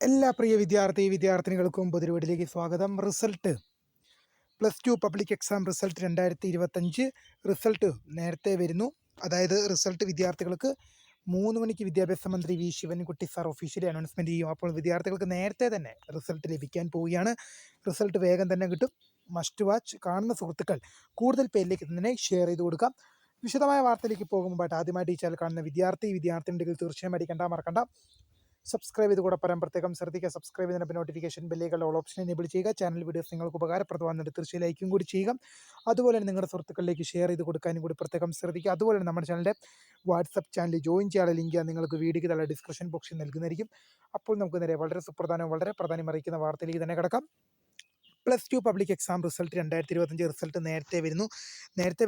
എല്ലാ പ്രിയ വിദ്യാർത്ഥിനികൾക്കും പൊതുവീടിലേക്ക് സ്വാഗതം. +2 public exam result 2025 result നേരത്തെ വരുന്നു. അതായത് റിസൾട്ട് വിദ്യാർത്ഥികൾക്ക് 3 മണിക്ക് വിദ്യാഭ്യാസ മന്ത്രി V Sivankutty sir officially announcement ചെയ്യും. അപ്പോൾ വിദ്യാർത്ഥികൾക്ക് നേരത്തെ തന്നെ റിസൾട്ട് ലഭിക്കാൻ പോവുകയാണ്. റിസൾട്ട് വേഗം തന്നെ കിട്ടും. Must watch. കാണുന്ന സുഹൃത്തുക്കൾ കൂടുതൽ പേരിലേക്ക് തന്നെ ഷെയർ ചെയ്ത് കൊടുക്കാം. വിശദമായ വാർത്തയിലേക്ക് പോകുമ്പോൾ ആദ്യമായിട്ട് ഈ ചാനൽ കാണുന്ന വിദ്യാർത്ഥിനികൾ തീർച്ചയായും മറക്കണ്ട സബ്സ്ക്രൈബ് ചെയ്ത് കൂടെ പ്രത്യേകം ശ്രദ്ധിക്കുക. സബ്സ്ക്രൈബ് ചെയ്യുന്ന നോട്ടിഫിക്കേഷൻ ബെല്ലേക്കുള്ള ഓൾ ഓപ്ഷൻ എനേബിൾ ചെയ്യുക. ചാനൽ വീഡിയോസ് നിങ്ങൾക്ക് ഉപകാരപ്രദമാകുന്നുണ്ട് തീർച്ചയായും ലൈക്കും കൂടി ചെയ്യുക. അതുപോലെ തന്നെ നിങ്ങളുടെ സുഹൃത്തുക്കളിലേക്ക് ഷെയർ ചെയ്ത് കൊടുക്കാനും കൂടി പ്രത്യേകം ശ്രദ്ധിക്കുക. അതുപോലെ തന്നെ നമ്മുടെ ചാനലിൻ്റെ വാട്സപ്പ് ചാനൽ ജോയിൻ ചെയ്യാനുള്ള ലിങ്ക് നിങ്ങൾക്ക് വീഡിയോയ്ക്ക് താഴെ ഡിസ്ക്രിപ്ഷൻ ബോക്സിൽ നൽകുന്നതായിരിക്കും. അപ്പോൾ നമുക്ക് നേരെ വളരെ പ്രാധാന്യം അറിയിക്കുന്ന വാർത്തയിലേക്ക് തന്നെ കിടക്കാം. +2 പബ്ലിക് എക്സാം റിസൾട്ട് 2025 റിസൾട്ട് നേരത്തെ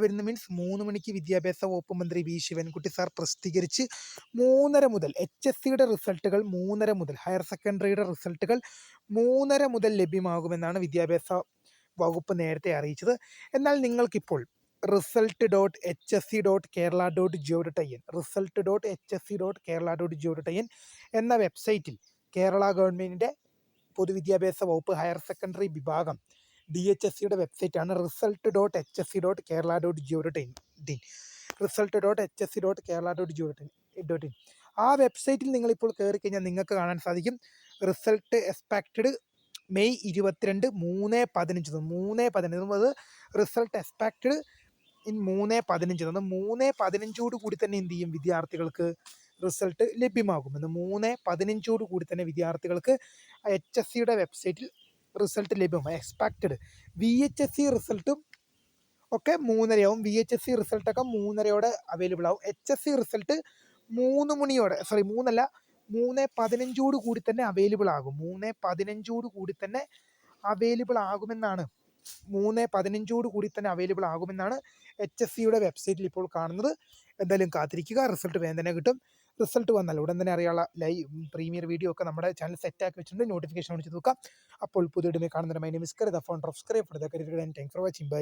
വരുന്ന മീൻസ് 3 മണിക്ക് വിദ്യാഭ്യാസ വകുപ്പ് മന്ത്രി വി ശിവൻകുട്ടി സാർ പ്രസിദ്ധീകരിച്ച് 3:30 മുതൽ HSCയുടെ റിസൾട്ടുകൾ 3:30 മുതൽ, ഹയർ സെക്കൻഡറിയുടെ റിസൾട്ടുകൾ 3:30 മുതൽ ലഭ്യമാകുമെന്നാണ് വിദ്യാഭ്യാസ വകുപ്പ് നേരത്തെ അറിയിച്ചത്. എന്നാൽ നിങ്ങൾക്കിപ്പോൾ result.hsc.kerala.gov.in എന്ന വെബ്സൈറ്റിൽ കേരള ഗവൺമെൻറ്റിൻ്റെ പൊതുവിദ്യാഭ്യാസ വകുപ്പ് ഹയർ സെക്കൻഡറി വിഭാഗം DHSCയുടെ വെബ്സൈറ്റാണ് result.hsc.kerala.gov.in. ആ വെബ്സൈറ്റിൽ നിങ്ങളിപ്പോൾ കയറി കഴിഞ്ഞാൽ നിങ്ങൾക്ക് കാണാൻ സാധിക്കും റിസൾട്ട് എക്സ്പെക്റ്റഡ് മെയ് 22 3:15 അത് റിസൾട്ട് എക്സ്പെക്റ്റഡ് ഇൻ 3:15 3:15 കൂടി തന്നെ എന്ത് ചെയ്യും വിദ്യാർത്ഥികൾക്ക് റിസൾട്ട് ലഭ്യമാകുമെന്ന്. 3:15 കൂടി തന്നെ വിദ്യാർത്ഥികൾക്ക് HSCയുടെ വെബ്സൈറ്റിൽ റിസൾട്ട് ലഭ്യമാകും. എക്സ്പെക്റ്റഡ് VHSC റിസൾട്ടും ഒക്കെ 3:30 VHSC റിസൾട്ടൊക്കെ 3:30 അവൈലബിൾ ആവും. HSC റിസൾട്ട് 3:15 കൂടി തന്നെ അവൈലബിൾ ആകും. 3:15 കൂടി തന്നെ അവൈലബിൾ ആകുമെന്നാണ് 3:15 കൂടി തന്നെ അവൈലബിൾ ആകുമെന്നാണ് HSCയുടെ വെബ്സൈറ്റിൽ ഇപ്പോൾ കാണുന്നത്. എന്തായാലും കാത്തിരിക്കുക. റിസൾട്ട് വേഗം തന്നെ കിട്ടും. റിസൾട്ട് വന്നാൽ ഉടൻ തന്നെ അറിയാനുള്ള പ്രീമിയർ വീഡിയോ ഒക്കെ നമ്മുടെ ചാനൽ സെറ്റാക്കി വെച്ചിട്ടുണ്ട്. നോട്ടിഫിക്കേഷൻ ഓൺ ചെയ്ത് നോക്കാം. അപ്പോൾ പുതിയ കാണുന്ന my name is Kareem, the founder of scribe for the career. Thanks for watching. By.